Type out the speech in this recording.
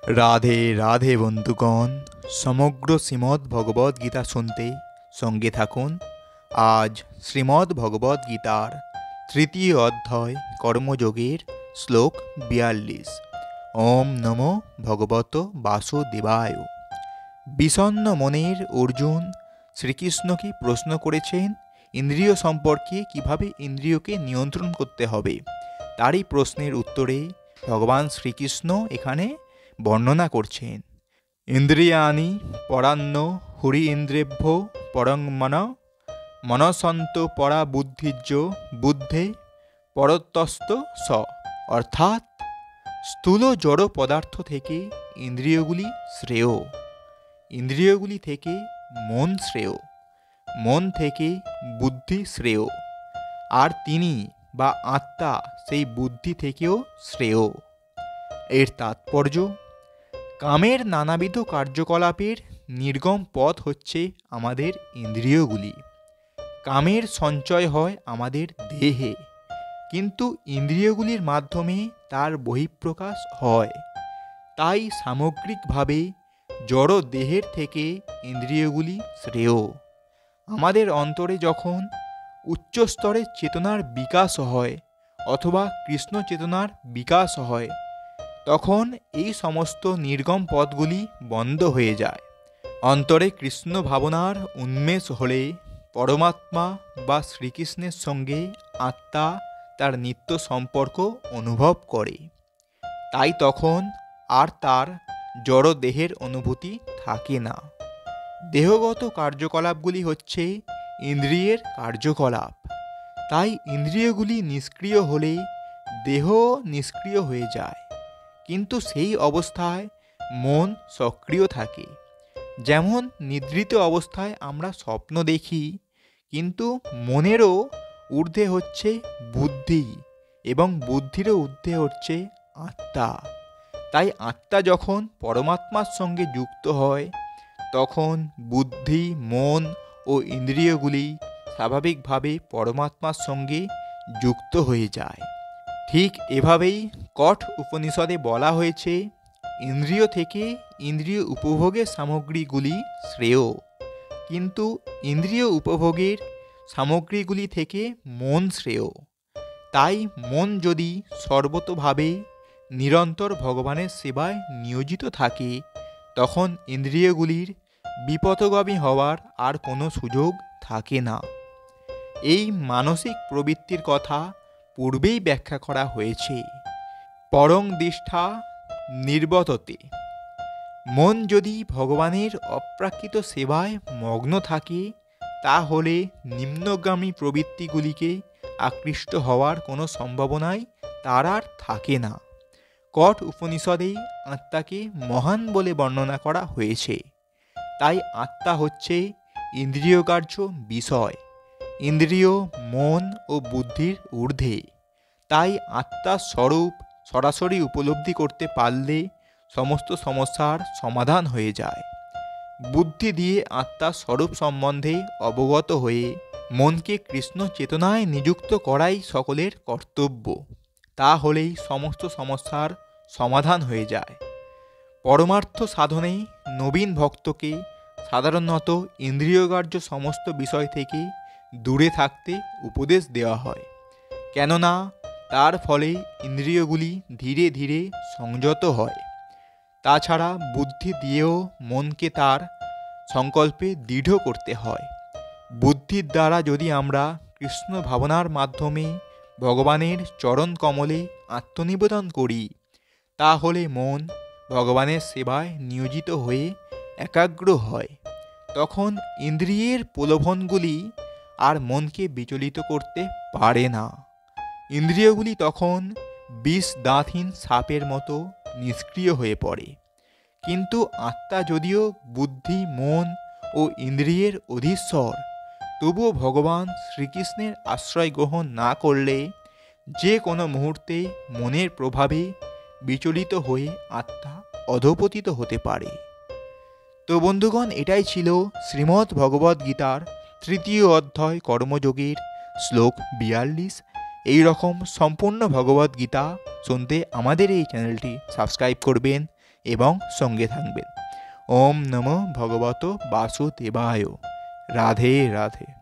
রাধে রাধে বন্ধুগণ, সমগ্র শ্রীমদ্ ভগবদ্ গীতা শুনতে সঙ্গে থাকুন। আজ শ্রীমদ্ ভগবদ্ গীতার তৃতীয় অধ্যায় কর্মযোগের শ্লোক ৪২। ওম নমো ভগবত বাসুদেবায়। বিষণ্ণ মনের অর্জুন শ্রীকৃষ্ণকে প্রশ্ন করেছেন ইন্দ্রিয় সম্পর্কে কিভাবে ইন্দ্রিয়কে নিয়ন্ত্রণ করতে হবে। তারই প্রশ্নের উত্তরে ভগবান শ্রীকৃষ্ণ এখানে বর্ণনা করছেন, ইন্দ্রিয়াণি পরান্ন হুরি ইন্দ্রেভ্য পরং মনসন্ত পরা বুদ্ধিজ্য বুদ্ধে পরতস্ত স। অর্থাৎ স্থূল জড় পদার্থ থেকে ইন্দ্রিয়গুলি শ্রেয়, ইন্দ্রিয়গুলি থেকে মন শ্রেয়, মন থেকে বুদ্ধি শ্রেয়, আর তিনি বা আত্মা সেই বুদ্ধি থেকেও শ্রেয়। এর তাৎপর্য, কামের নানাবিধ কার্যকলাপের নির্গম পথ হচ্ছে আমাদের ইন্দ্রিয়গুলি। কামের সঞ্চয় হয় আমাদের দেহে, কিন্তু ইন্দ্রিয়গুলির মাধ্যমে তার বহিঃপ্রকাশ হয়। তাই সামগ্রিকভাবে জড় দেহের থেকে ইন্দ্রিয়গুলি শ্রেয়। আমাদের অন্তরে যখন উচ্চ স্তরের চেতনার বিকাশ হয় অথবা কৃষ্ণ চেতনার বিকাশ হয়, তখন এই সমস্ত নির্গম পথগুলি বন্ধ হয়ে যায়। অন্তরে কৃষ্ণ ভাবনার উন্মেষ হলে পরমাত্মা বা শ্রীকৃষ্ণের সঙ্গে আত্মা তার নিত্য সম্পর্ক অনুভব করে। তাই তখন আর তার জড় দেহের অনুভূতি থাকে না। দেহগত কার্যকলাপগুলি হচ্ছে ইন্দ্রিয়ের কার্যকলাপ। তাই ইন্দ্রিয়গুলি নিষ্ক্রিয় হলে দেহ নিষ্ক্রিয় হয়ে যায়, কিন্তু সেই অবস্থায় মন সক্রিয় থাকে। যেমন নিদ্রিত অবস্থায় আমরা স্বপ্ন দেখি, কিন্তু মনেরও ঊর্ধ্বে হচ্ছে বুদ্ধি এবং বুদ্ধিরও ঊর্ধ্বে হচ্ছে আত্মা। তাই আত্মা যখন পরমাত্মার সঙ্গে যুক্ত হয়, তখন বুদ্ধি, মন ও ইন্দ্রিয়গুলি স্বাভাবিকভাবে পরমাত্মার সঙ্গে যুক্ত হয়ে যায়। ঠিক এভাবেই কঠ উপনিষদে বলা হয়েছে, ইন্দ্রিয় থেকে ইন্দ্রিয় উপভোগের সামগ্রীগুলি শ্রেয়, কিন্তু ইন্দ্রিয় উপভোগের সামগ্রীগুলি থেকে মন শ্রেয়। তাই মন যদি সর্বতোভাবে নিরন্তর ভগবানের সেবায় নিয়োজিত থাকে, তখন ইন্দ্রিয়গুলির বিপথগামী হওয়ার আর কোনো সুযোগ থাকে না। এই মানসিক প্রবৃত্তির কথা পূর্বেই ব্যাখ্যা করা হয়েছে। পরং দিষ্ঠা নির্বততে। মন যদি ভগবানের অপ্রাকৃত সেবায় মগ্ন থাকে, তাহলে নিম্নগামী প্রবৃত্তিগুলিকে আকৃষ্ট হওয়ার কোনো সম্ভাবনাই তার আর থাকে না। কঠ উপনিষদে আত্মাকে মহান বলে বর্ণনা করা হয়েছে। তাই আত্মা হচ্ছে ইন্দ্রিয়গ্রাহ্য বিষয়, ইন্দ্রিয়, মন ও বুদ্ধির ঊর্ধ্বে। তাই আত্মার স্বরূপ সরাসরি উপলব্ধি করতে পারলে সমস্ত সমস্যার সমাধান হয়ে যায়। বুদ্ধি দিয়ে আত্মার স্বরূপ সম্বন্ধে অবগত হয়ে মনকে কৃষ্ণ চেতনায় নিযুক্ত করাই সকলের কর্তব্য। তা হলেই সমস্ত সমস্যার সমাধান হয়ে যায়। পরমার্থ সাধনে নবীন ভক্তকে সাধারণত ইন্দ্রিয়গ্রাহ্য সমস্ত বিষয় থেকে দূরে থাকতে উপদেশ দেওয়া হয়, কেননা তার ফলে ইন্দ্রিয়গুলি ধীরে ধীরে সংযত হয়। তাছাড়া বুদ্ধি দিয়েও মনকে তার সংকল্পে দৃঢ় করতে হয়। বুদ্ধির দ্বারা যদি আমরা কৃষ্ণ ভাবনার মাধ্যমে ভগবানের চরণ কমলে আত্মনিবেদন করি, তাহলে মন ভগবানের সেবায় নিয়োজিত হয়ে একাগ্র হয়। তখন ইন্দ্রিয়ের প্রলোভনগুলি আর মনকে বিচলিত করতে পারে না। ইন্দ্রিয়গুলি তখন বিষ দাঁতহীন সাপের মতো নিষ্ক্রিয় হয়ে পড়ে। কিন্তু আত্মা যদিও বুদ্ধি, মন ও ইন্দ্রিয়ের অধীশ্বর, তবুও ভগবান শ্রীকৃষ্ণের আশ্রয় গ্রহণ না করলে যে কোনো মুহূর্তে মনের প্রভাবে বিচলিত হয়ে আত্মা অধঃপতিত হতে পারে। তো বন্ধুগণ, এটাই ছিল শ্রীমদ্ ভগবদ্ গীতার তৃতীয় অধ্যায় কর্মযোগের শ্লোক ৪২। এই রকম সম্পূর্ণ ভগবদ্ গীতা শুনতে আমাদের এই চ্যানেলটি সাবস্ক্রাইব করবেন এবং সঙ্গে থাকবেন। ওম নমো ভগবত বাসুদেবায়। রাধে রাধে।